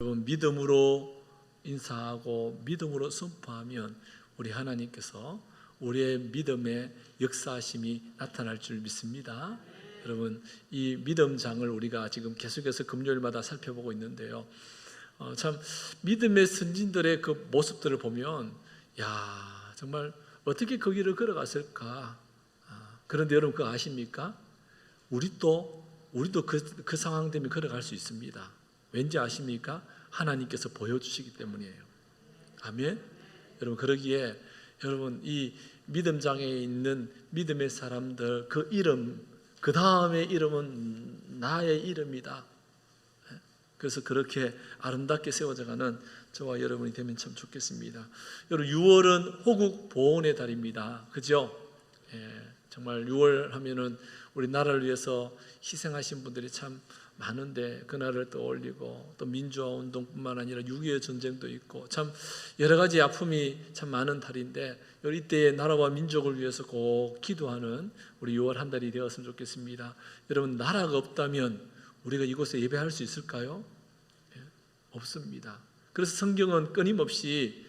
여러분, 믿음으로 인사하고 믿음으로 선포하면 우리 하나님께서 우리의 믿음의 역사하심이 나타날 줄 믿습니다. 여러분, 이 믿음장을 우리가 지금 계속해서 금요일마다 살펴보고 있는데요, 참 믿음의 선진들의 그 모습들을 보면 정말 어떻게 그 길을 걸어갔을까. 그런데 여러분, 그거 아십니까? 우리도 그 상황 때문에 걸어갈 수 있습니다. 왠지 아십니까? 하나님께서 보여주시기 때문이에요. 아멘. 여러분, 그러기에 여러분, 이 믿음장에 있는 믿음의 사람들, 그 이름, 그 다음의 이름은 나의 이름이다. 그래서 그렇게 아름답게 세워져가는 저와 여러분이 되면 참 좋겠습니다. 여러분, 6월은 호국 보훈의 달입니다. 그죠? 정말 6월 하면은 우리 나라를 위해서 희생하신 분들이 참 많은데, 그날을 떠올리고 또 민주화 운동뿐만 아니라 6.25 전쟁도 있고 참 여러 가지 아픔이 참 많은 달인데, 이때에 나라와 민족을 위해서 꼭 기도하는 우리 6월 한 달이 되었으면 좋겠습니다. 여러분, 나라가 없다면 우리가 이곳에 예배할 수 있을까요? 없습니다. 그래서 성경은 끊임없이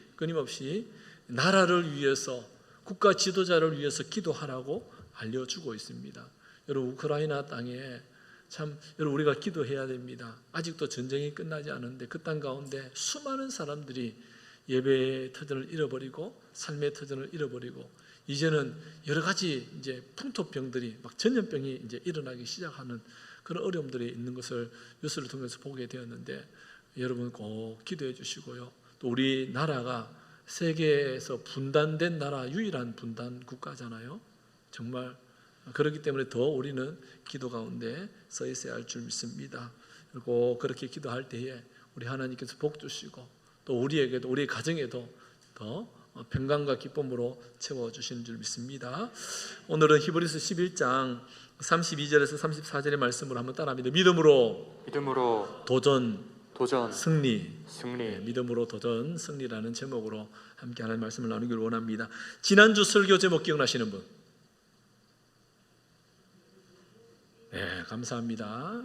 나라를 위해서, 국가 지도자를 위해서 기도하라고 알려주고 있습니다. 여러분, 우크라이나 땅에 참 여러분, 우리가 기도해야 됩니다. 아직도 전쟁이 끝나지 않은데 그 땅 가운데 수많은 사람들이 예배의 터전을 잃어버리고 삶의 터전을 잃어버리고, 이제는 여러 가지 이제 풍토병들이 막 전염병이 이제 일어나기 시작하는 그런 어려움들이 있는 것을 뉴스를 통해서 보게 되었는데, 여러분 꼭 기도해 주시고요. 또 우리 나라가 세계에서 분단된 나라, 유일한 분단 국가잖아요. 정말 그렇기 때문에 더 우리는 기도 가운데 서 있어야 할 줄 믿습니다. 그리고 그렇게 기도할 때에 우리 하나님께서 복 주시고 또 우리에게도, 우리 가정에도 더 평강과 기쁨으로 채워주시는 줄 믿습니다. 오늘은 히브리서 11장 32절에서 34절의 말씀을 한번 따라합니다. 믿음으로 도전 승리. 믿음으로 도전 승리라는 제목으로 함께 하나님의 말씀을 나누기를 원합니다. 지난주 설교 제목 기억나시는 분? 네, 감사합니다.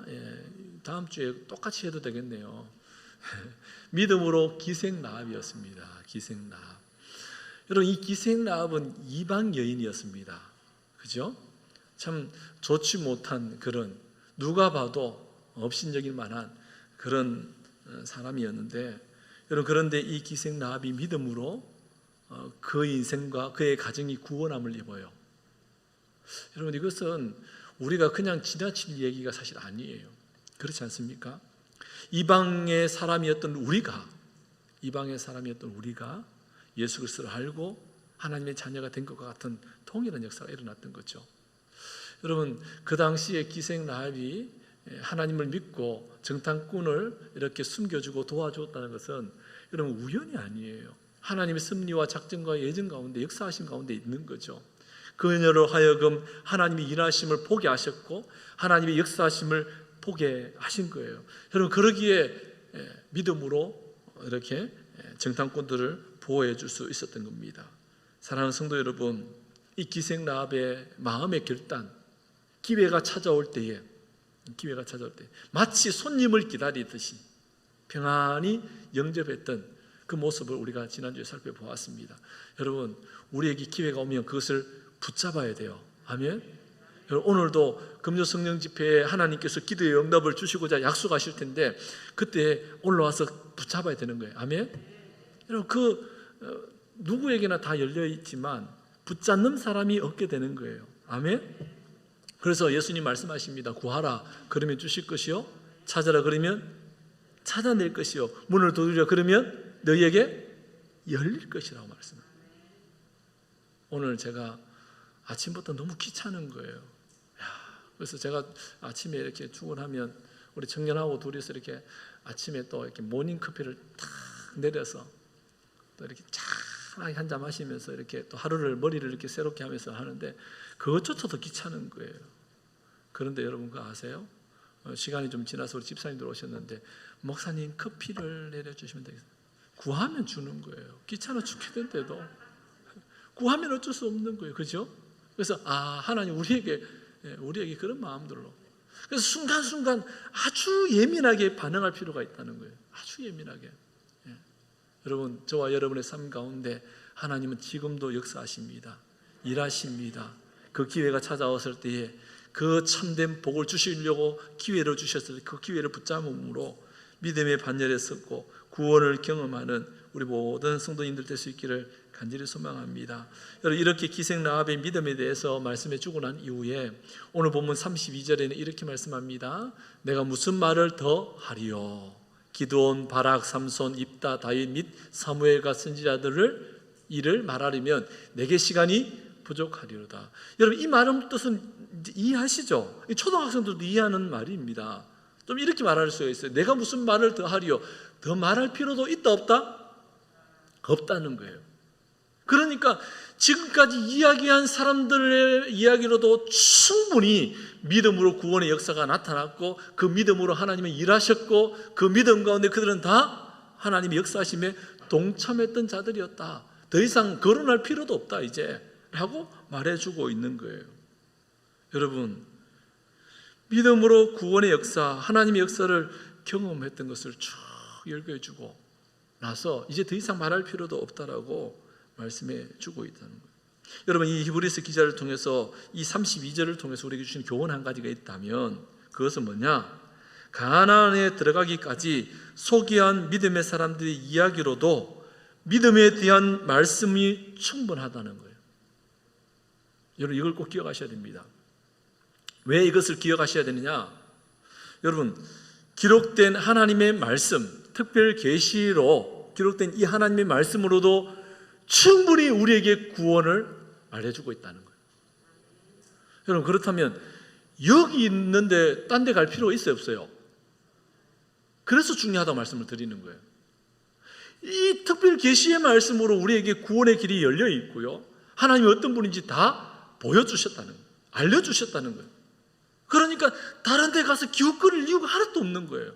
다음 주에 똑같이 해도 되겠네요. 믿음으로 기생라합이었습니다. 기생라합. 여러분, 이 기생라합은 이방 여인이었습니다. 그죠? 참 좋지 못한 그런, 누가 봐도 업신여길 만한 그런 사람이었는데, 여러분, 그런데 이 기생라합이 믿음으로 그 인생과 그의 가정이 구원함을 입어요. 여러분, 이것은 우리가 그냥 지나칠 얘기가 사실 아니에요. 그렇지 않습니까? 이방의 사람이었던 우리가 예수 그리스도를 알고 하나님의 자녀가 된 것과 같은 통일한 역사가 일어났던 거죠. 여러분, 그 당시에 기생라합이 하나님을 믿고 정탐꾼을 이렇게 숨겨주고 도와주었다는 것은 여러분 우연이 아니에요. 하나님의 섭리와 작전과 예정 가운데, 역사하심 가운데 있는 거죠. 그녀로 하여금 하나님의 일하심을 보게 하셨고 하나님의 역사하심을 보게 하신 거예요. 여러분, 그러기에 믿음으로 이렇게 정탐꾼들을 보호해 줄 수 있었던 겁니다. 사랑하는 성도 여러분, 이 기생라합의 마음의 결단, 기회가 찾아올 때 마치 손님을 기다리듯이 평안히 영접했던 그 모습을 우리가 지난주에 살펴보았습니다. 여러분, 우리에게 기회가 오면 그것을 붙잡아야 돼요. 아멘. 오늘도 금요 성령 집회에 하나님께서 기도의 응답을 주시고자 약속하실 텐데 그때 올라와서 붙잡아야 되는 거예요. 아멘. 여러분, 누구에게나 다 열려 있지만 붙잡는 사람이 얻게 되는 거예요. 아멘. 그래서 예수님 말씀하십니다. 구하라 그러면 주실 것이요, 찾아라 그러면 찾아낼 것이요, 문을 두드리라 그러면 너희에게 열릴 것이라고 말씀합니다. 오늘 제가 아침부터 너무 귀찮은 거예요. 그래서 제가 아침에 이렇게 출근하면 우리 청년하고 둘이서 이렇게 아침에 또 이렇게 모닝 커피를 탁 내려서 또 이렇게 찬하게 한 잔 마시면서 이렇게 또 머리를 이렇게 새롭게 하면서 하는데 그것조차도 귀찮은 거예요. 그런데 여러분, 그거 아세요? 시간이 좀 지나서 우리 집사님들 오셨는데, 목사님 커피를 내려주시면 되겠어요. 구하면 주는 거예요. 귀찮아 죽겠는데도 구하면 어쩔 수 없는 거예요. 그죠? 그래서 하나님 우리에게 그런 마음들로, 그래서 순간순간 아주 예민하게 반응할 필요가 있다는 거예요. 아주 예민하게. 예. 여러분, 저와 여러분의 삶 가운데 하나님은 지금도 역사하십니다. 일하십니다. 그 기회가 찾아왔을 때에 그 참된 복을 주시려고 기회를 주셨을 때 그 기회를 붙잡음으로 믿음의 반열에 섰고 구원을 경험하는 우리 모든 성도님들 될 수 있기를 간절히 소망합니다. 여러분, 이렇게 기생 라합의 믿음에 대해서 말씀해 주고 난 이후에 오늘 본문 32절에는 이렇게 말씀합니다. 내가 무슨 말을 더 하리요? 기드온, 바락, 삼손, 입다, 다윗 및 사무엘과 선지자들을 일을 말하려면 내게 시간이 부족하리로다. 여러분, 이 말은 뜻은 이해하시죠? 초등학생들도 이해하는 말입니다. 좀 이렇게 말할 수가 있어요. 내가 무슨 말을 더 하리요? 더 말할 필요도 있다 없다? 없다는 거예요. 그러니까 지금까지 이야기한 사람들의 이야기로도 충분히 믿음으로 구원의 역사가 나타났고 그 믿음으로 하나님이 일하셨고 그 믿음 가운데 그들은 다 하나님의 역사하심에 동참했던 자들이었다. 더 이상 거론할 필요도 없다 이제 라고 말해주고 있는 거예요. 여러분, 믿음으로 구원의 역사, 하나님의 역사를 경험했던 것을 쭉 열거해주고 나서 이제 더 이상 말할 필요도 없다라고 말씀해 주고 있다는 거예요. 여러분, 이 히브리서 기자를 통해서 이 32절을 통해서 우리에게 주신 교훈 한 가지가 있다면 그것은 뭐냐? 가나안에 들어가기까지 소개한 믿음의 사람들의 이야기로도 믿음에 대한 말씀이 충분하다는 거예요. 여러분, 이걸 꼭 기억하셔야 됩니다. 왜 이것을 기억하셔야 되느냐? 여러분, 기록된 하나님의 말씀, 특별 계시로 기록된 이 하나님의 말씀으로도 충분히 우리에게 구원을 알려주고 있다는 거예요. 여러분, 그렇다면 여기 있는데 딴 데 갈 필요가 있어요 없어요? 그래서 중요하다고 말씀을 드리는 거예요. 이 특별 계시의 말씀으로 우리에게 구원의 길이 열려 있고요, 하나님이 어떤 분인지 다 보여주셨다는 거예요. 알려주셨다는 거예요. 그러니까 다른 데 가서 기웃거릴 이유가 하나도 없는 거예요.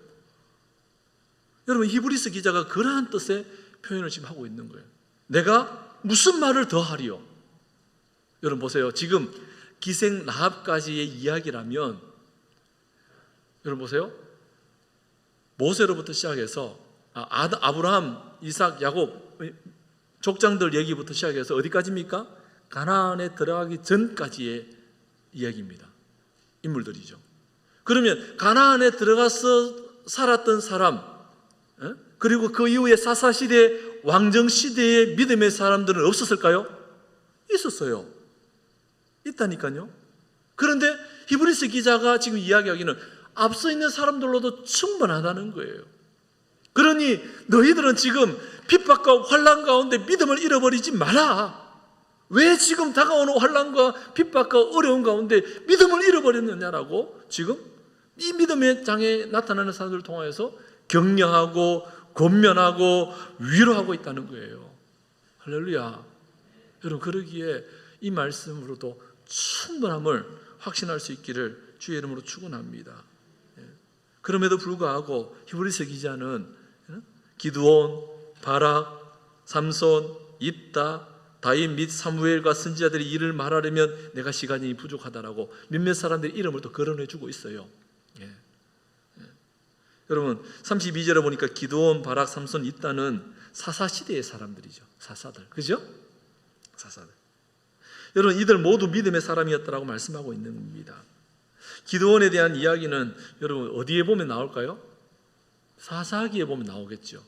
여러분, 히브리서 기자가 그러한 뜻의 표현을 지금 하고 있는 거예요. 내가 무슨 말을 더 하리요? 여러분 보세요. 지금 기생 라합까지의 이야기라면 여러분 보세요. 모세로부터 시작해서 아브라함, 이삭, 야곱 족장들 얘기부터 시작해서 어디까지입니까? 가나안에 들어가기 전까지의 이야기입니다. 인물들이죠. 그러면 가나안에 들어가서 살았던 사람, 그리고 그 이후에 사사시대 왕정시대의 믿음의 사람들은 없었을까요? 있었어요. 있다니까요. 그런데 히브리서 기자가 지금 이야기하기는 앞서 있는 사람들로도 충분하다는 거예요. 그러니 너희들은 지금 핍박과 환난 가운데 믿음을 잃어버리지 마라. 왜 지금 다가오는 환난과 핍박과 어려운 가운데 믿음을 잃어버렸느냐라고 지금 이 믿음의 장에 나타나는 사람들을 통해서 격려하고 권면하고 위로하고 있다는 거예요. 할렐루야. 여러분, 그러기에 이 말씀으로도 충분함을 확신할 수 있기를 주의 이름으로 축원합니다. 그럼에도 불구하고 히브리서 기자는 기드온, 바락, 삼손, 입다, 다윗 및 사무엘과 선지자들이 이를 말하려면 내가 시간이 부족하다라고 몇몇 사람들의 이름을 또 거론해주고 있어요. 여러분, 32절에 보니까 기드온, 바락, 삼손, 입다는 사사시대의 사람들이죠. 사사들, 그죠? 사사들. 여러분, 이들 모두 믿음의 사람이었다라고 말씀하고 있는 겁니다. 기드온에 대한 이야기는 여러분 어디에 보면 나올까요? 사사기에 보면 나오겠죠.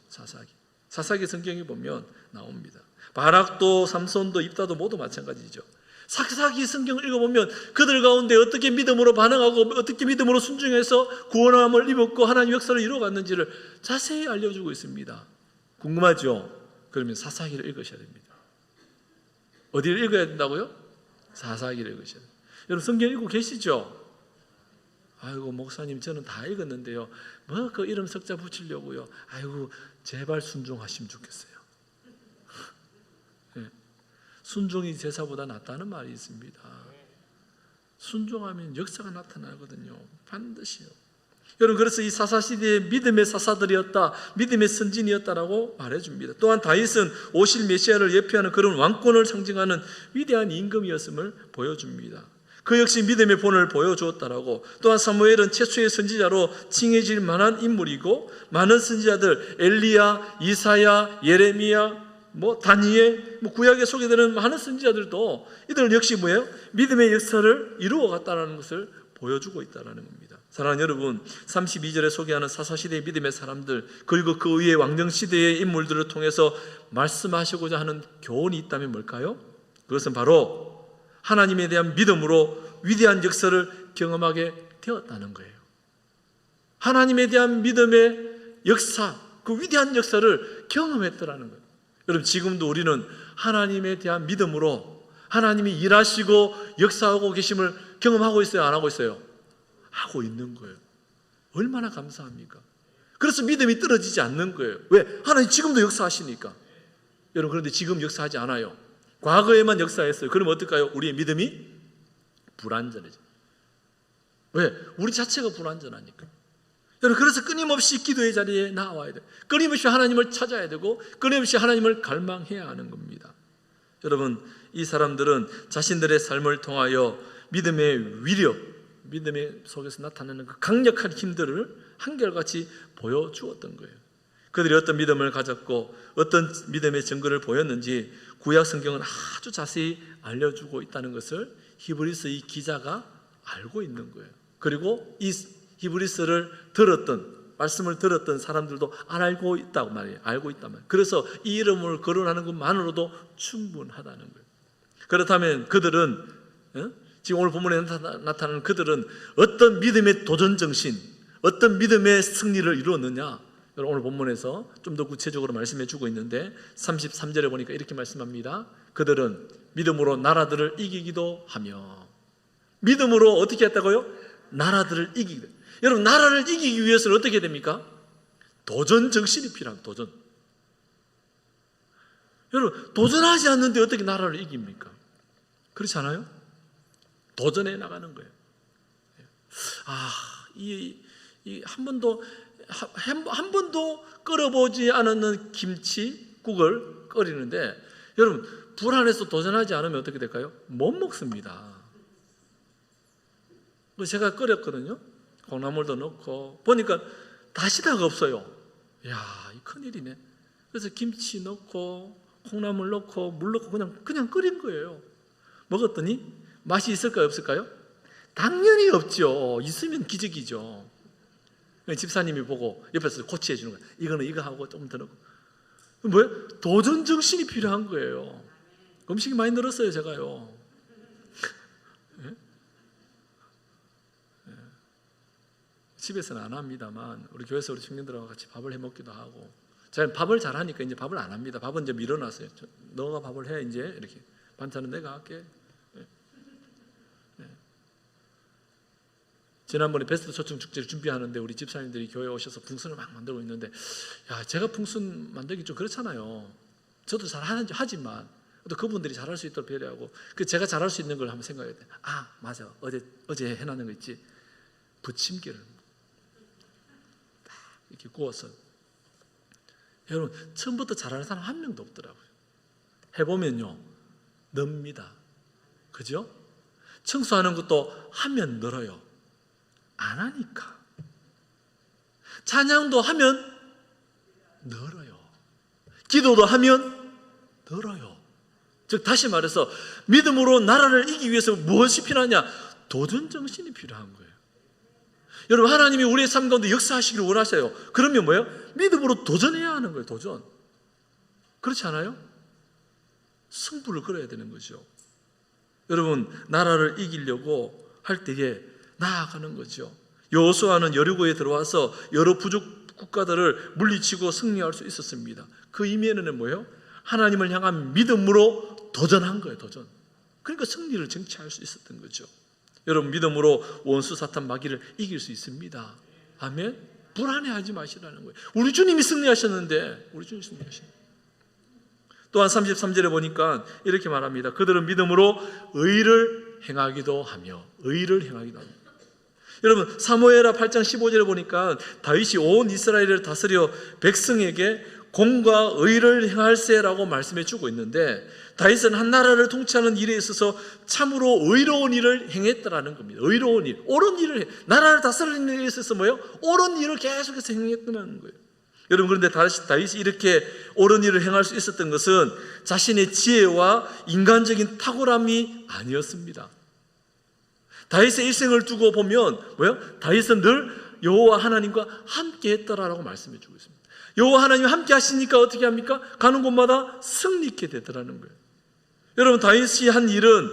사사기 성경에 보면 나옵니다. 바락도 삼손도 입다도 모두 마찬가지죠. 사사기 성경을 읽어보면 그들 가운데 어떻게 믿음으로 반응하고 어떻게 믿음으로 순종해서 구원함을 입었고 하나님 역사를 이루어갔는지를 자세히 알려주고 있습니다. 궁금하죠? 그러면 사사기를 읽으셔야 됩니다. 어디를 읽어야 된다고요? 사사기를 읽으셔야 돼요. 여러분, 성경 읽고 계시죠? 아이고 목사님 저는 다 읽었는데요, 뭐 그 이름 석자 붙이려고요. 아이고 제발 순종하시면 좋겠어요. 네. 순종이 제사보다 낫다는 말이 있습니다. 순종하면 역사가 나타나거든요. 반드시요. 여러분, 그래서 이 사사시대의 믿음의 사사들이었다, 믿음의 선진이었다라고 말해줍니다. 또한 다윗은 오실 메시아를 예표하는 그런 왕권을 상징하는 위대한 임금이었음을 보여줍니다. 그 역시 믿음의 본을 보여주었다라고. 또한 사무엘은 최초의 선지자로 칭해질 만한 인물이고, 많은 선지자들 엘리야, 이사야, 예레미야, 다니엘, 구약에 소개되는 많은 선지자들도 이들 역시 뭐예요? 믿음의 역사를 이루어 갔다는 것을 보여주고 있다는 겁니다. 사랑하는 여러분, 32절에 소개하는 사사시대의 믿음의 사람들, 그리고 그 위에 왕정시대의 인물들을 통해서 말씀하시고자 하는 교훈이 있다면 뭘까요? 그것은 바로 하나님에 대한 믿음으로 위대한 역사를 경험하게 되었다는 거예요. 하나님에 대한 믿음의 역사, 그 위대한 역사를 경험했더라는 거예요. 여러분, 지금도 우리는 하나님에 대한 믿음으로 하나님이 일하시고 역사하고 계심을 경험하고 있어요? 안 하고 있어요? 하고 있는 거예요. 얼마나 감사합니까? 그래서 믿음이 떨어지지 않는 거예요. 왜? 하나님 지금도 역사하시니까. 여러분, 그런데 지금 역사하지 않아요. 과거에만 역사했어요. 그러면 어떨까요? 우리의 믿음이 불완전해져. 왜? 우리 자체가 불완전하니까. 여러분, 그래서 끊임없이 기도의 자리에 나와야 돼요. 끊임없이 하나님을 찾아야 되고, 끊임없이 하나님을 갈망해야 하는 겁니다. 여러분, 이 사람들은 자신들의 삶을 통하여 믿음의 위력, 믿음의 속에서 나타나는 그 강력한 힘들을 한결같이 보여주었던 거예요. 그들이 어떤 믿음을 가졌고 어떤 믿음의 증거를 보였는지 구약 성경은 아주 자세히 알려주고 있다는 것을 히브리서 이 기자가 알고 있는 거예요. 그리고 이 히브리서를 말씀을 들었던 사람들도 알고 있다고 말이에요. 알고 있단 말이에요. 그래서 이 이름을 거론하는 것만으로도 충분하다는 거예요. 그렇다면 그들은, 지금 오늘 본문에 나타나는 그들은 어떤 믿음의 도전 정신, 어떤 믿음의 승리를 이루었느냐? 오늘 본문에서 좀 더 구체적으로 말씀해 주고 있는데 33절에 보니까 이렇게 말씀합니다. 그들은 믿음으로 나라들을 이기기도 하며. 믿음으로 어떻게 했다고요? 나라들을 이기기도. 여러분, 나라를 이기기 위해서는 어떻게 됩니까? 도전 정신이 필요합니다. 도전. 여러분, 도전하지 않는데 어떻게 나라를 이깁니까? 그렇지 않아요? 도전해 나가는 거예요. 한 번도 끓여보지 않았는 김치국을 끓이는데, 여러분, 불안해서 도전하지 않으면 어떻게 될까요? 못 먹습니다. 제가 끓였거든요. 콩나물도 넣고 보니까 다시다가 없어요. 이 큰일이네. 그래서 김치 넣고 콩나물 넣고 물 넣고 그냥 끓인 거예요. 먹었더니 맛이 있을까요, 없을까요? 당연히 없죠. 있으면 기적이죠. 집사님이 보고 옆에서 코치해 주는 거예요. 이거는 이거 하고 좀 더 넣고. 뭐예요? 도전 정신이 필요한 거예요. 음식이 많이 늘었어요, 제가요. 집에서는 안 합니다만 우리 교회에서 우리 청년들하고 같이 밥을 해 먹기도 하고. 제가 밥을 잘하니까 이제 밥을 안 합니다. 밥은 이제 밀어놨어요. 너가 밥을 해, 이제 이렇게. 반찬은 내가 할게. 지난번에 베스트 초청 축제를 준비하는데 우리 집사님들이 교회에 오셔서 풍선을 막 만들고 있는데, 제가 풍선 만들기 좀 그렇잖아요. 저도 잘 하지만 또 그분들이 잘할 수 있도록 배려하고, 제가 잘할 수 있는 걸 한번 생각해야 돼. 맞아, 어제 해놨는 거 있지. 부침개를 딱 이렇게 구워서. 여러분, 처음부터 잘하는 사람 한 명도 없더라고요. 해보면요, 늡니다. 그죠? 청소하는 것도 하면 늘어요. 안 하니까. 찬양도 하면 늘어요. 기도도 하면 늘어요. 즉 다시 말해서 믿음으로 나라를 이기기 위해서 무엇이 필요하냐? 도전 정신이 필요한 거예요. 여러분, 하나님이 우리의 삶 가운데 역사하시기를 원하세요. 그러면 뭐예요? 믿음으로 도전해야 하는 거예요. 도전. 그렇지 않아요? 승부를 걸어야 되는 거죠. 여러분, 나라를 이기려고 할 때에 나아가는 거죠. 여호수아는 여리고에 들어와서 여러 부족 국가들을 물리치고 승리할 수 있었습니다. 그 이면에는 뭐예요? 하나님을 향한 믿음으로 도전한 거예요. 도전. 그러니까 승리를 쟁취할 수 있었던 거죠. 여러분, 믿음으로 원수 사탄 마귀를 이길 수 있습니다. 아멘. 불안해하지 마시라는 거예요. 우리 주님이 승리하셨는데, 우리 주님이 승리하셨는데. 또한 33절에 보니까 이렇게 말합니다. 그들은 믿음으로 의를 행하기도 하며. 의를 행하기도 하며. 여러분, 사무엘하 8장 15절에 보니까 다윗이 온 이스라엘을 다스려 백성에게 공과 의를 행할세라고 말씀해 주고 있는데, 다윗은 한 나라를 통치하는 일에 있어서 참으로 의로운 일을 행했다라는 겁니다. 의로운 일, 옳은 일을 나라를 다스리는 일에 있어서 뭐예요? 옳은 일을 계속해서 행했다는 거예요. 여러분, 그런데 다윗이 이렇게 옳은 일을 행할 수 있었던 것은 자신의 지혜와 인간적인 탁월함이 아니었습니다. 다윗의 일생을 두고 보면 뭐예요? 다윗은 늘 여호와 하나님과 함께 했더라라고 말씀해 주고 있습니다. 여호와 하나님 함께 하시니까 어떻게 합니까? 가는 곳마다 승리케 되더라는 거예요. 여러분, 다윗이 한 일은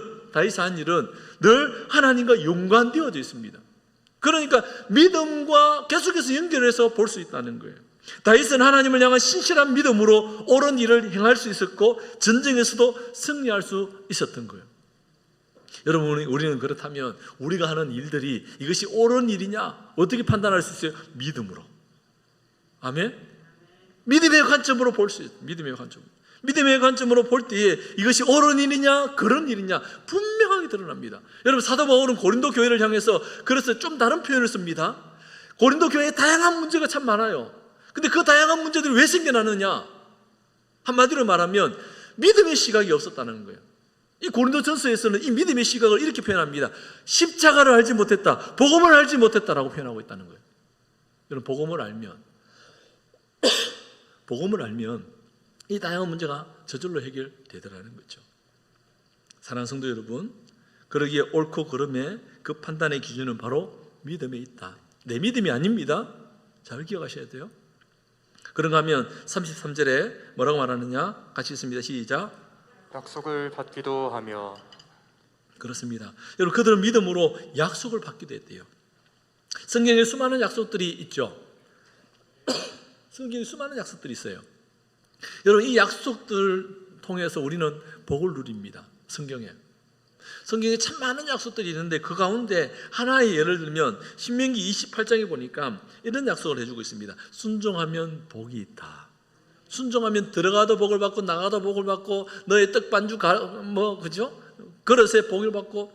늘 하나님과 연관되어져 있습니다. 그러니까 믿음과 계속해서 연결해서 볼 수 있다는 거예요. 다윗은 하나님을 향한 신실한 믿음으로 옳은 일을 행할 수 있었고, 전쟁에서도 승리할 수 있었던 거예요. 여러분, 우리는 그렇다면 우리가 하는 일들이 이것이 옳은 일이냐 어떻게 판단할 수 있어요? 믿음으로. 아멘? 믿음의 관점으로 볼 수 있어요. 믿음의 관점으로 볼 때에 이것이 옳은 일이냐 그런 일이냐 분명하게 드러납니다. 여러분, 사도 바울은 고린도 교회를 향해서 그래서 좀 다른 표현을 씁니다. 고린도 교회에 다양한 문제가 참 많아요. 근데 그 다양한 문제들이 왜 생겨나느냐? 한마디로 말하면 믿음의 시각이 없었다는 거예요. 이 고린도전서에서는 이 믿음의 시각을 이렇게 표현합니다. 십자가를 알지 못했다, 복음을 알지 못했다라고 표현하고 있다는 거예요. 여러분, 복음을 알면 이 다양한 문제가 저절로 해결되더라는 거죠. 사랑하는 성도 여러분, 그러기에 옳고 그름의 그 판단의 기준은 바로 믿음에 있다. 내 믿음이 아닙니다. 잘 기억하셔야 돼요. 그런가 하면 33절에 뭐라고 말하느냐? 같이 읽습니다. 시작. 약속을 받기도 하며. 그렇습니다. 여러분, 그들은 믿음으로 약속을 받기도 했대요. 성경에 수많은 약속들이 있죠. 성경에 수많은 약속들이 있어요. 여러분, 이 약속들 통해서 우리는 복을 누립니다. 성경에 참 많은 약속들이 있는데 그 가운데 하나의 예를 들면 신명기 28장에 보니까 이런 약속을 해주고 있습니다. 순종하면 복이 있다. 순종하면 들어가도 복을 받고 나가도 복을 받고 너의 떡반주 그죠? 그릇에 복을 받고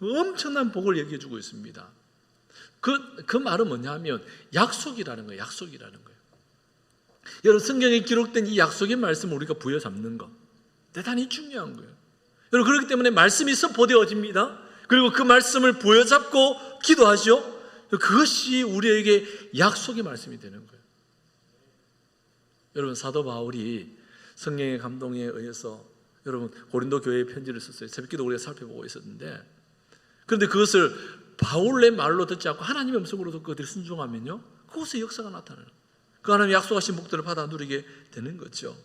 엄청난 복을 얘기해 주고 있습니다. 그 말은 뭐냐 하면 약속이라는 거예요. 여러분, 성경에 기록된 이 약속의 말씀을 우리가 부여잡는 거 대단히 중요한 거예요. 여러분, 그렇기 때문에 말씀이 선포되어집니다. 그리고 그 말씀을 부여잡고 기도하죠. 그것이 우리에게 약속의 말씀이 되는 거예요. 여러분, 사도 바울이 성령의 감동에 의해서 여러분 고린도 교회에 편지를 썼어요. 새벽기도 우리가 살펴보고 있었는데, 그런데 그것을 바울의 말로 듣지 않고 하나님의 음성으로 듣고 그들이 순종하면요, 그곳에 역사가 나타나는 거예요. 그 하나님의 약속하신 복들을 받아 누리게 되는 거죠.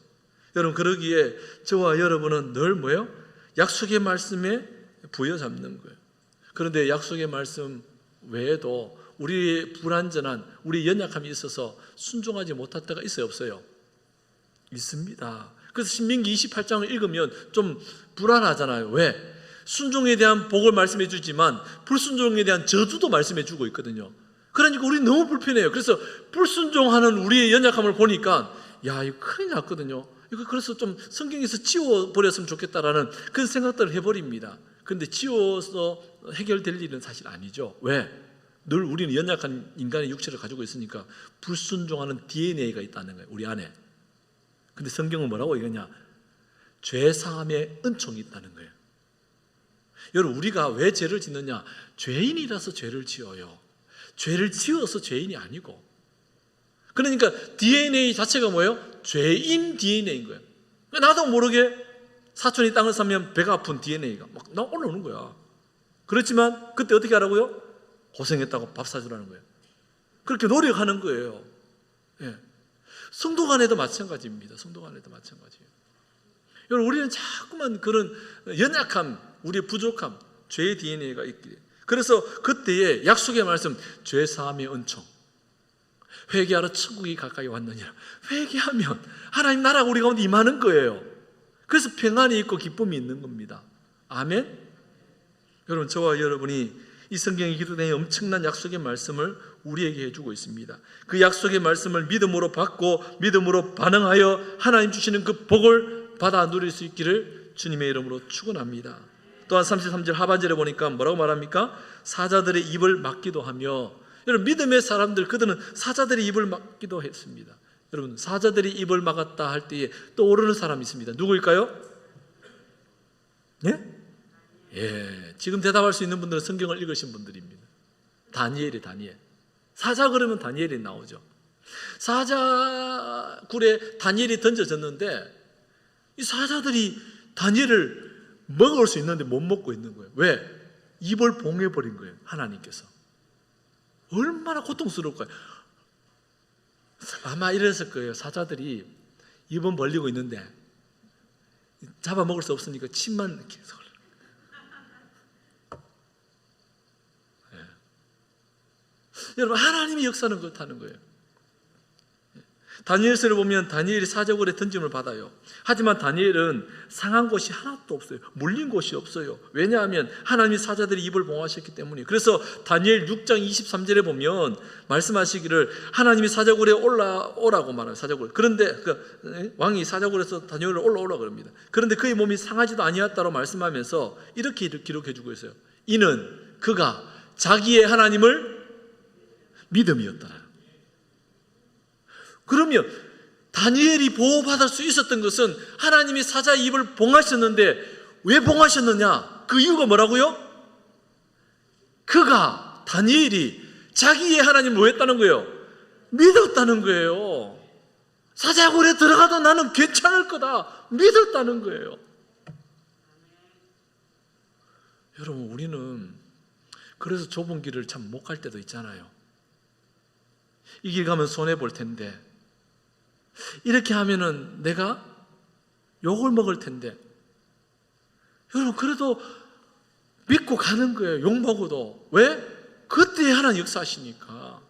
여러분, 그러기에 저와 여러분은 늘 뭐예요? 약속의 말씀에 부여잡는 거예요. 그런데 약속의 말씀 외에도 우리의 불완전한 우리의 연약함이 있어서 순종하지 못할 때가 있어요, 없어요? 있습니다. 그래서 신명기 28장을 읽으면 좀 불안하잖아요. 왜? 순종에 대한 복을 말씀해 주지만 불순종에 대한 저주도 말씀해 주고 있거든요. 그러니까 우리 너무 불편해요. 그래서 불순종하는 우리의 연약함을 보니까 야, 이거 큰일 났거든요. 이거 그래서 좀 성경에서 지워버렸으면 좋겠다라는 그런 생각들을 해버립니다. 그런데 지워서 해결될 일은 사실 아니죠. 왜? 늘 우리는 연약한 인간의 육체를 가지고 있으니까 불순종하는 DNA가 있다는 거예요, 우리 안에. 근데 성경은 뭐라고 얘기하냐? 죄사함의 은총이 있다는 거예요. 여러분, 우리가 왜 죄를 짓느냐? 죄인이라서 죄를 지어요. 죄를 지어서 죄인이 아니고. 그러니까 DNA 자체가 뭐예요? 죄인 DNA인 거예요. 나도 모르게 사촌이 땅을 사면 배가 아픈 DNA가 막 올라오는 거야. 그렇지만 그때 어떻게 하라고요? 고생했다고 밥 사주라는 거예요. 그렇게 노력하는 거예요. 예. 성도 간에도 마찬가지입니다. 성도 간에도 마찬가지예요. 여러분, 우리는 자꾸만 그런 연약함, 우리의 부족함, 죄의 DNA가 있기 때문에. 그래서 그때의 약속의 말씀, 죄사함의 은총, 회개하러 천국이 가까이 왔느니라. 회개하면 하나님 나라가 우리 가운데 임하는 거예요. 그래서 평안이 있고 기쁨이 있는 겁니다. 아멘. 여러분, 저와 여러분이 이 성경에 기록된 엄청난 약속의 말씀을 우리에게 해주고 있습니다. 그 약속의 말씀을 믿음으로 받고 믿음으로 반응하여 하나님 주시는 그 복을 받아 누릴 수 있기를 주님의 이름으로 축원합니다. 또한 33절 하반절에 보니까 뭐라고 말합니까? 사자들의 입을 막기도 하며. 여러분, 믿음의 사람들, 그들은 사자들의 입을 막기도 했습니다. 여러분, 사자들이 입을 막았다 할 때에 떠오르는 사람이 있습니다. 누구일까요? 예? 예, 지금 대답할 수 있는 분들은 성경을 읽으신 분들입니다. 다니엘이 다니엘. 사자 그러면 다니엘이 나오죠. 사자 굴에 다니엘이 던져졌는데 이 사자들이 다니엘을 먹을 수 있는데 못 먹고 있는 거예요. 왜? 입을 봉해버린 거예요. 하나님께서. 얼마나 고통스러울까요? 아마 이랬을 거예요. 사자들이 입은 벌리고 있는데 잡아먹을 수 없으니까 침만 계속. 예. 여러분, 하나님의 역사는 그렇다는 거예요. 다니엘서를 보면 다니엘이 사자굴에 던짐을 받아요. 하지만 다니엘은 상한 곳이 하나도 없어요. 물린 곳이 없어요. 왜냐하면 하나님이 사자들이 입을 봉하셨기 때문이에요. 그래서 다니엘 6장 23절에 보면 말씀하시기를 하나님이 사자굴에 올라오라고 말해요. 사자굴. 그런데 왕이 사자굴에서 다니엘을 올라오라고 합니다. 그런데 그의 몸이 상하지도 아니었다고 말씀하면서 이렇게 기록해 주고 있어요. 이는 그가 자기의 하나님을 믿음이었더라. 그러면 다니엘이 보호받을 수 있었던 것은 하나님이 사자의 입을 봉하셨는데 왜 봉하셨느냐? 그 이유가 뭐라고요? 그가, 다니엘이 자기의 하나님을 왜 했다는 거예요? 믿었다는 거예요. 사자굴에 들어가도 나는 괜찮을 거다 믿었다는 거예요. 여러분, 우리는 그래서 좁은 길을 참 못 갈 때도 있잖아요. 이 길 가면 손해볼 텐데, 이렇게 하면은 내가 욕을 먹을 텐데, 여러분, 그래도 믿고 가는 거예요. 욕 먹어도. 왜? 그때 하나님 역사하시니까.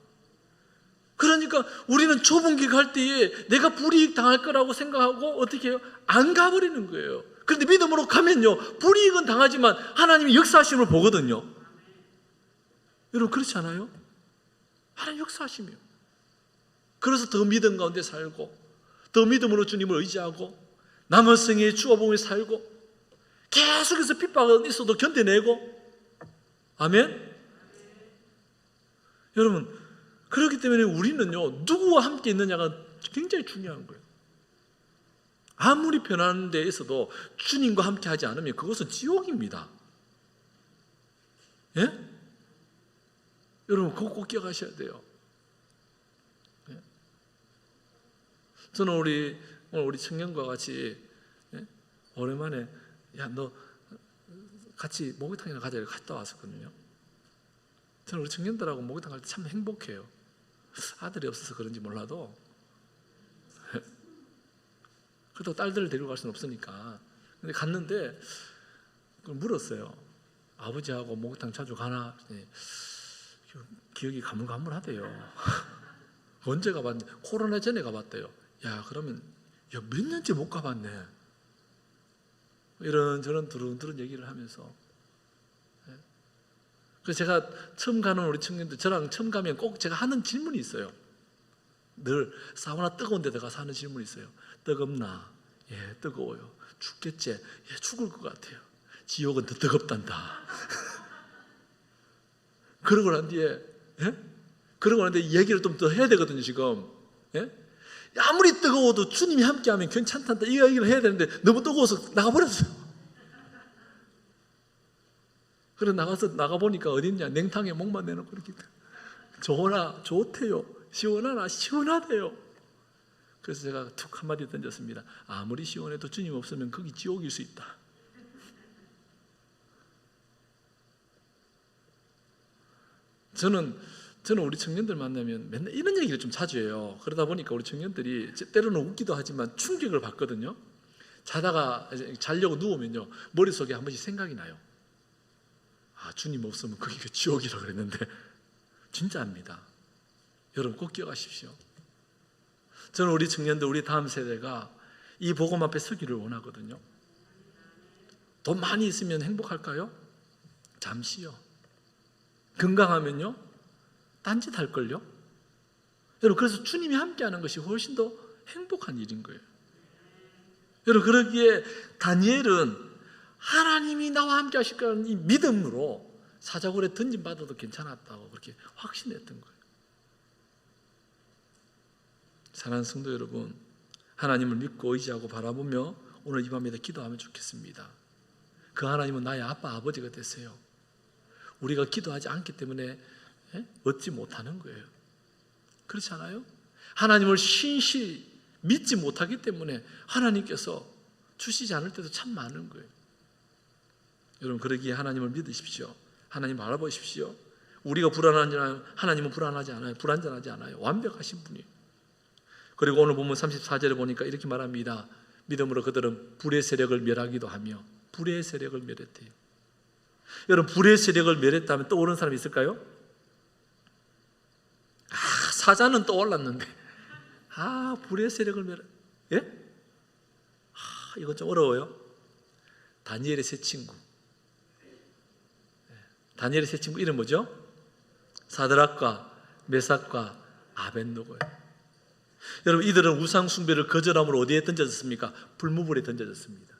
그러니까 우리는 좁은 길 갈 때에 내가 불이익 당할 거라고 생각하고 어떻게 해요? 안 가버리는 거예요. 그런데 믿음으로 가면요, 불이익은 당하지만 하나님이 역사하심을 보거든요. 여러분, 그렇지 않아요? 하나님 역사하심이요. 그래서 더 믿음 가운데 살고, 더 믿음으로 주님을 의지하고, 남은 생에 주와 복음에 살고, 계속해서 핍박은 있어도 견뎌내고. 아멘? 여러분, 그렇기 때문에 우리는요, 누구와 함께 있느냐가 굉장히 중요한 거예요. 아무리 편한 데 있어도 주님과 함께 하지 않으면 그것은 지옥입니다. 예? 여러분, 그거 꼭 기억하셔야 돼요. 저는 오늘 우리 청년과 같이 오랜만에 야, 너 같이 목욕탕이나 가자 이렇게 갔다 왔었거든요. 저는 우리 청년들하고 목욕탕 갈 때 참 행복해요. 아들이 없어서 그런지 몰라도. 그렇다고 딸들을 데리고 갈 수는 없으니까. 근데 갔는데 물었어요. 아버지하고 목욕탕 자주 가나? 기억이 가물가물하대요. 언제 가봤는데? 코로나 전에 가봤대요. 야, 그러면 몇 년째 못 가봤네. 이런저런 두런두런 얘기를 하면서. 그래서 제가 처음 가는 우리 청년들, 저랑 처음 가면 꼭 제가 하는 질문이 있어요. 늘 사우나 뜨거운 데 가서 하는 질문이 있어요. 뜨겁나? 예, 뜨거워요. 죽겠지? 예, 죽을 것 같아요. 지옥은 더 뜨겁단다. 그러고 난 뒤에, 예? 그러고 난 뒤에 얘기를 좀 더 해야 되거든요, 지금. 예? 아무리 뜨거워도 주님이 함께하면 괜찮단다, 이 얘기를 해야 되는데 너무 뜨거워서 나가버렸어요. 그래서 나가보니까 어딨냐, 냉탕에 목만 내놓고 이렇게 좋대요. 시원하나? 시원하대요. 그래서 제가 툭 한마디 던졌습니다. 아무리 시원해도 주님 없으면 거기 지옥일 수 있다. 저는 우리 청년들 만나면 맨날 이런 얘기를 좀 자주 해요. 그러다 보니까 우리 청년들이 때로는 웃기도 하지만 충격을 받거든요. 자다가 자려고 누우면요, 머릿속에 한 번씩 생각이 나요. 아, 주님 없으면 거기가 지옥이라고 그랬는데 진짜입니다. 여러분, 꼭 기억하십시오. 저는 우리 청년들, 우리 다음 세대가 이 복음 앞에 서기를 원하거든요. 돈 많이 있으면 행복할까요? 잠시요. 건강하면요, 딴짓 할걸요? 여러분, 그래서 주님이 함께하는 것이 훨씬 더 행복한 일인 거예요. 여러분, 그러기에 다니엘은 하나님이 나와 함께 하실 거라는 이 믿음으로 사자굴에 던짐받아도 괜찮았다고 그렇게 확신했던 거예요. 사랑하는 성도 여러분, 하나님을 믿고 의지하고 바라보며 오늘 이 밤에도 기도하면 좋겠습니다. 그 하나님은 나의 아빠, 아버지가 되세요. 우리가 기도하지 않기 때문에 얻지 못하는 거예요. 그렇지 않아요? 하나님을 신실히 믿지 못하기 때문에 하나님께서 주시지 않을 때도 참 많은 거예요. 여러분, 그러기에 하나님을 믿으십시오. 하나님 바라보십시오. 우리가 불안하지 않아요. 하나님은 불안하지 않아요. 불안전하지 않아요. 완벽하신 분이에요. 그리고 오늘 보면 34절에 보니까 이렇게 말합니다. 믿음으로 그들은 불의 세력을 멸하기도 하며. 불의 세력을 멸했대요. 여러분, 불의 세력을 멸했다면 떠오르는 사람이 있을까요? 사자는 떠올랐는데 불의 세력을 멸... 예? 이건 좀 어려워요. 다니엘의 세 친구. 다니엘의 세 친구 이름 뭐죠? 사드락과 메삭과 아벳노고예요. 여러분, 이들은 우상 숭배를 거절함으로 어디에 던져졌습니까? 불무불에 던져졌습니다.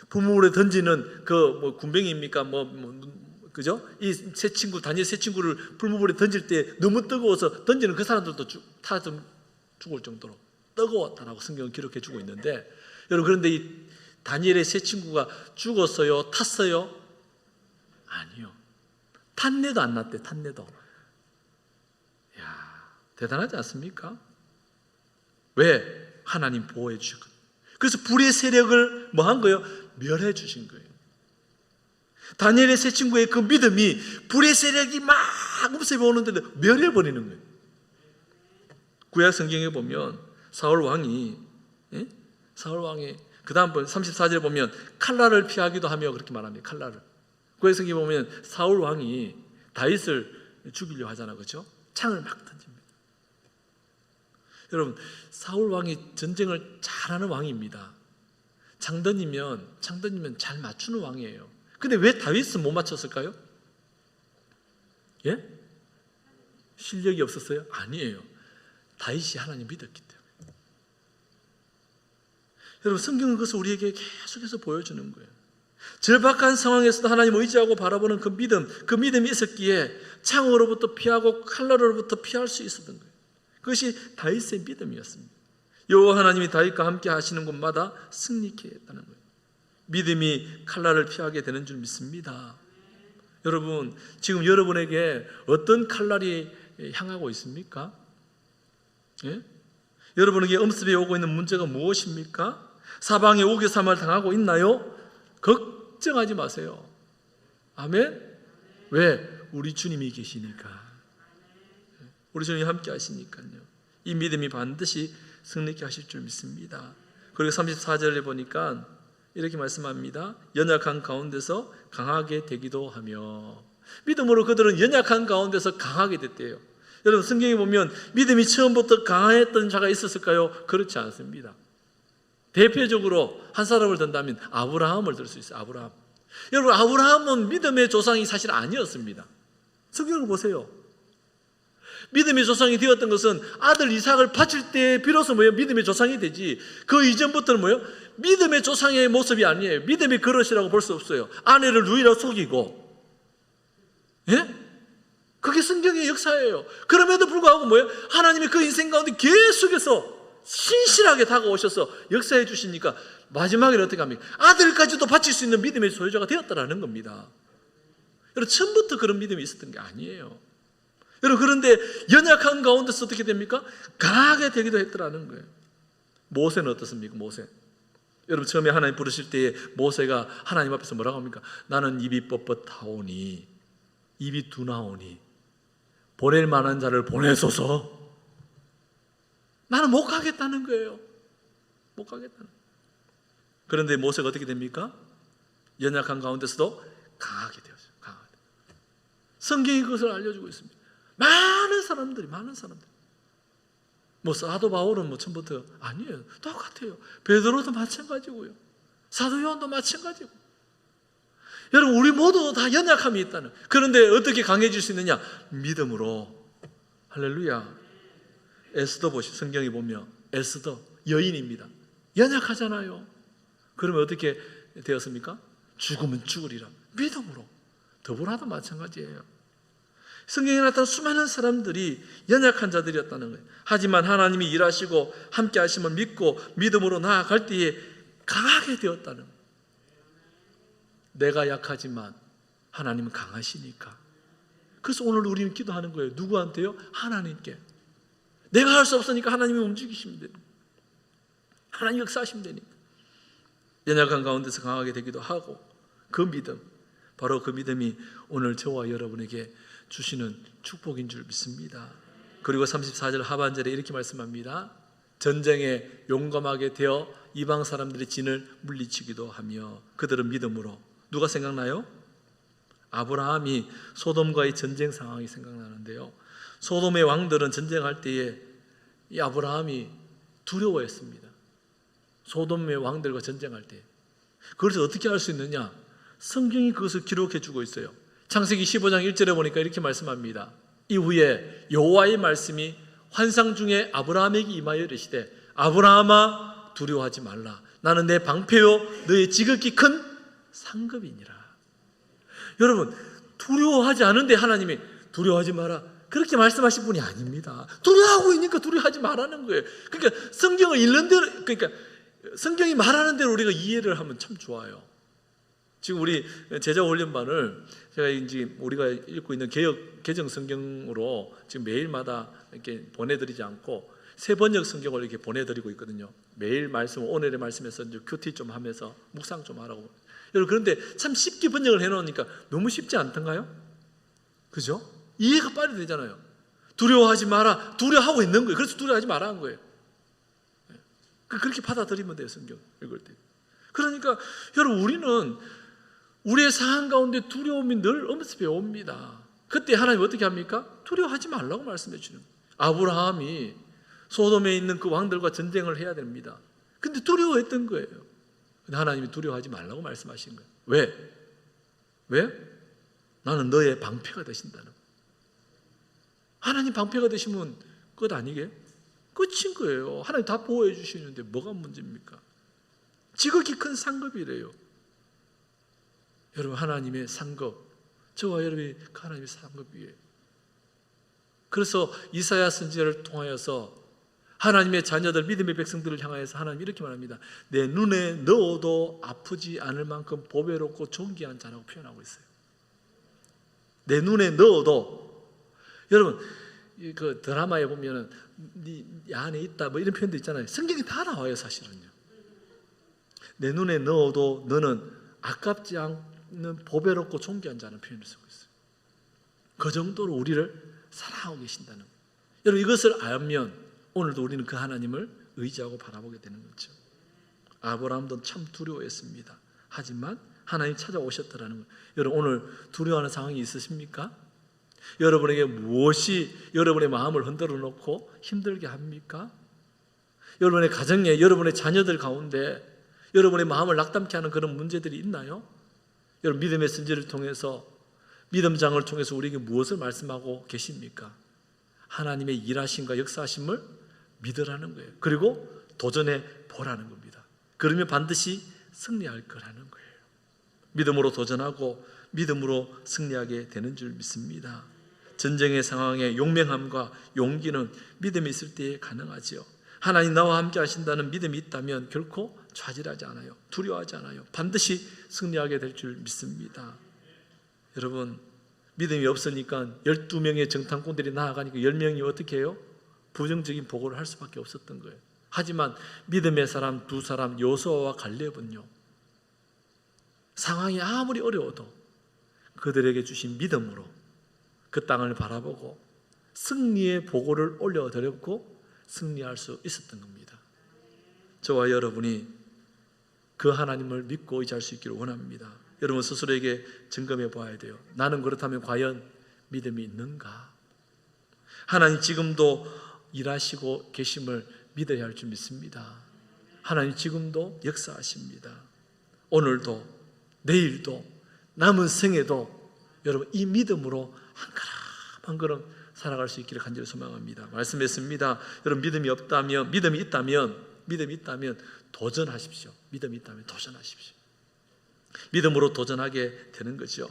불무불에 던지는 군뱅이입니까? 그죠? 이 세 친구, 다니엘 세 친구를 불무불에 던질 때 너무 뜨거워서 던지는 그 사람들도 다 좀 죽을 정도로 뜨거웠다라고 성경은 기록해 주고 있는데, 여러분, 그런데 이 다니엘의 세 친구가 죽었어요? 탔어요? 아니요. 탄내도 안 났대. 탄내도. 이야, 대단하지 않습니까? 왜? 하나님 보호해 주셨거든요. 그래서 불의 세력을 뭐 한 거예요? 멸해 주신 거예요. 다니엘의 세 친구의 그 믿음이 불의 세력이 막 없어져 오는데도 멸해 버리는 거예요. 구약 성경에 보면 사울 왕이 그 다음 34절에 보면 칼날을 피하기도 하며 그렇게 말합니다. 칼날을. 구약 성경에 보면 사울 왕이 다윗을 죽이려 하잖아, 그렇죠? 창을 막 던집니다. 여러분, 사울 왕이 전쟁을 잘하는 왕입니다. 창 던지면 잘 맞추는 왕이에요. 근데 왜 다윗은 못 맞췄을까요? 예? 실력이 없었어요? 아니에요. 다윗이 하나님 믿었기 때문에. 여러분, 성경은 그것을 우리에게 계속해서 보여주는 거예요. 절박한 상황에서도 하나님을 의지하고 바라보는 그 믿음이 있었기에 창으로부터 피하고 칼날로부터 피할 수 있었던 거예요. 그것이 다윗의 믿음이었습니다. 여호와 하나님이 다윗과 함께 하시는 곳마다 승리케 했다는 거예요. 믿음이 칼날을 피하게 되는 줄 믿습니다. 여러분, 지금 여러분에게 어떤 칼날이 향하고 있습니까? 예? 여러분에게 엄습해 오고 있는 문제가 무엇입니까? 사방에 우겨삼을 당하고 있나요? 걱정하지 마세요. 아멘? 왜? 우리 주님이 계시니까. 우리 주님이 함께 하시니까요. 이 믿음이 반드시 승리케 하실 줄 믿습니다. 그리고 34절에 보니까 이렇게 말씀합니다. 연약한 가운데서 강하게 되기도 하며. 믿음으로 그들은 연약한 가운데서 강하게 됐대요. 여러분, 성경에 보면 믿음이 처음부터 강했던 자가 있었을까요? 그렇지 않습니다. 대표적으로 한 사람을 든다면 아브라함을 들 수 있어요. 아브라함. 여러분, 아브라함은 믿음의 조상이 사실 아니었습니다. 성경을 보세요. 믿음의 조상이 되었던 것은 아들 이삭을 바칠 때 비로소 믿음의 조상이 되지, 그 이전부터는 믿음의 조상의 모습이 아니에요. 믿음의 그릇이라고 볼 수 없어요. 아내를 누이라 속이고, 예? 그게 성경의 역사예요. 그럼에도 불구하고 하나님이 그 인생 가운데 계속해서 신실하게 다가오셔서 역사해 주시니까 마지막에는 어떻게 합니까? 아들까지도 바칠 수 있는 믿음의 소유자가 되었다는 겁니다. 여러분, 처음부터 그런 믿음이 있었던 게 아니에요. 여러분, 그런데 연약한 가운데서 어떻게 됩니까? 강하게 되기도 했더라는 거예요. 모세는 어떻습니까? 모세. 여러분, 처음에 하나님 부르실 때에 모세가 하나님 앞에서 뭐라고 합니까? 나는 입이 뻣뻣하오니, 입이 둔하오니 보낼 만한 자를 보내소서. 나는 못 가겠다는 거예요. 못 가겠다는 거예요. 그런데 모세가 어떻게 됩니까? 연약한 가운데서도 강하게 되었어요. 강하게. 성경이 그것을 알려주고 있습니다. 많은 사람들 사도 바울은 처음부터 아니에요. 똑같아요. 베드로도 마찬가지고요. 사도 요한도 마찬가지고. 여러분, 우리 모두 다 연약함이 있다는. 그런데 어떻게 강해질 수 있느냐? 믿음으로. 할렐루야. 에스더 보시, 성경에 보면 에스더 여인입니다. 연약하잖아요. 그러면 어떻게 되었습니까? 죽으면 죽으리라. 믿음으로. 더불어도 마찬가지예요. 성경에 나타난 수많은 사람들이 연약한 자들이었다는 거예요. 하지만 하나님이 일하시고 함께 하심을 믿고 믿음으로 나아갈 때에 강하게 되었다는 거예요. 내가 약하지만 하나님은 강하시니까. 그래서 오늘 우리는 기도하는 거예요. 누구한테요? 하나님께. 내가 할 수 없으니까 하나님이 움직이시면 됩니다. 하나님 역사하시면 되니까. 연약한 가운데서 강하게 되기도 하고, 그 믿음, 바로 그 믿음이 오늘 저와 여러분에게 주시는 축복인 줄 믿습니다. 그리고 34절 하반절에 이렇게 말씀합니다. 전쟁에 용감하게 되어 이방 사람들의 진을 물리치기도 하며 그들은 믿음으로. 누가 생각나요? 아브라함이 소돔과의 전쟁 상황이 생각나는데요, 소돔의 왕들은 전쟁할 때에 이 아브라함이 두려워했습니다. 소돔의 왕들과 전쟁할 때. 그래서 어떻게 할 수 있느냐? 성경이 그것을 기록해 주고 있어요. 창세기 15장 1절에 보니까 이렇게 말씀합니다. 이후에 여호와의 말씀이 환상 중에 아브라함에게 임하여 이르시되 아브라함아 두려워하지 말라. 나는 내 방패요 너의 지극히 큰 상급이니라. 여러분, 두려워하지 않은데 하나님이 두려워하지 마라, 그렇게 말씀하신 분이 아닙니다. 두려워하고 있으니까 두려워하지 말라는 거예요. 그러니까 성경을 읽는 대로, 그러니까 성경이 말하는 대로 우리가 이해를 하면 참 좋아요. 지금 우리 제자 훈련반을 제가 이제 우리가 읽고 있는 개정 성경으로 지금 매일마다 이렇게 보내드리지 않고 새 번역 성경을 이렇게 보내드리고 있거든요. 매일 말씀, 오늘의 말씀에서 이제 큐티 좀 하면서 묵상 좀 하라고. 여러분, 그런데 참 쉽게 번역을 해놓으니까 너무 쉽지 않던가요? 그죠? 이해가 빨리 되잖아요. 두려워하지 마라. 두려워하고 있는 거예요. 그래서 두려워하지 마라 한 거예요. 그렇게 받아들이면 돼요, 성경 읽을 때. 그러니까 여러분, 우리는 우리의 상황 가운데 두려움이 늘 엄습해 옵니다. 그때 하나님 어떻게 합니까? 두려워하지 말라고 말씀해 주는 거예요. 아브라함이 소돔에 있는 그 왕들과 전쟁을 해야 됩니다. 근데 두려워했던 거예요. 근데 하나님이 두려워하지 말라고 말씀하신 거예요. 왜? 왜? 나는 너의 방패가 되신다는 거예요. 하나님 방패가 되시면 끝 아니게? 끝인 거예요. 하나님 다 보호해 주시는데 뭐가 문제입니까? 지극히 큰 상급이래요. 여러분, 하나님의 상급, 저와 여러분이 하나님의 상급이에요. 그래서 이사야 선지자를 통하여서 하나님의 자녀들, 믿음의 백성들을 향하여서 하나님이 이렇게 말합니다. 내 눈에 넣어도 아프지 않을 만큼 보배롭고 존귀한 자라고 표현하고 있어요. 내 눈에 넣어도. 여러분, 그 드라마에 보면은 네 안에 있다 뭐 이런 표현도 있잖아요. 성경이 다 나와요, 사실은요. 내 눈에 넣어도 너는 아깝지 않는 보배롭고 존귀한 자는 표현을 쓰고 있어요. 그 정도로 우리를 사랑하고 계신다는 거예요. 여러분, 이것을 알면 오늘도 우리는 그 하나님을 의지하고 바라보게 되는 거죠. 아브라함도 참 두려워했습니다. 하지만 하나님 찾아오셨더라는 거예요. 여러분, 오늘 두려워하는 상황이 있으십니까? 여러분에게 무엇이 여러분의 마음을 흔들어 놓고 힘들게 합니까? 여러분의 가정에, 여러분의 자녀들 가운데 여러분의 마음을 낙담케 하는 그런 문제들이 있나요? 여러분, 믿음의 선지를 통해서, 믿음장을 통해서 우리에게 무엇을 말씀하고 계십니까? 하나님의 일하심과 역사하심을 믿으라는 거예요. 그리고 도전해 보라는 겁니다. 그러면 반드시 승리할 거라는 거예요. 믿음으로 도전하고 믿음으로 승리하게 되는 줄 믿습니다. 전쟁의 상황에 용맹함과 용기는 믿음이 있을 때에 가능하지요. 하나님 나와 함께 하신다는 믿음이 있다면 결코 좌절하지 않아요. 두려워하지 않아요. 반드시 승리하게 될 줄 믿습니다. 여러분, 믿음이 없으니까 12명의 정탐꾼들이 나아가니까 10명이 어떻게 해요? 부정적인 보고를 할 수밖에 없었던 거예요. 하지만 믿음의 사람 두 사람, 여호수아와 갈렙은요, 상황이 아무리 어려워도 그들에게 주신 믿음으로 그 땅을 바라보고 승리의 보고를 올려드렸고 승리할 수 있었던 겁니다. 저와 여러분이 그 하나님을 믿고 의지할 수 있기를 원합니다. 여러분 스스로에게 점검해 봐야 돼요. 나는 그렇다면 과연 믿음이 있는가? 하나님 지금도 일하시고 계심을 믿어야 할 줄 믿습니다. 하나님 지금도 역사하십니다. 오늘도 내일도 남은 생에도 여러분 이 믿음으로 한 걸음 한 걸음 살아갈 수 있기를 간절히 소망합니다. 말씀했습니다. 여러분 믿음이 있다면 도전하십시오. 믿음이 있다면 도전하십시오. 믿음으로 도전하게 되는 거죠.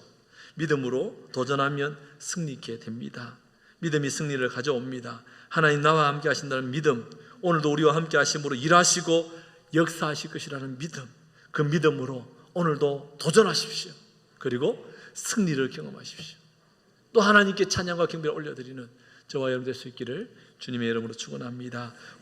믿음으로 도전하면 승리 있게 됩니다. 믿음이 승리를 가져옵니다. 하나님 나와 함께 하신다는 믿음, 오늘도 우리와 함께 하심으로 일하시고 역사하실 것이라는 믿음, 그 믿음으로 오늘도 도전하십시오. 그리고 승리를 경험하십시오. 또 하나님께 찬양과 경배를 올려드리는 저와 여러분 될 수 있기를 주님의 이름으로 축원합니다.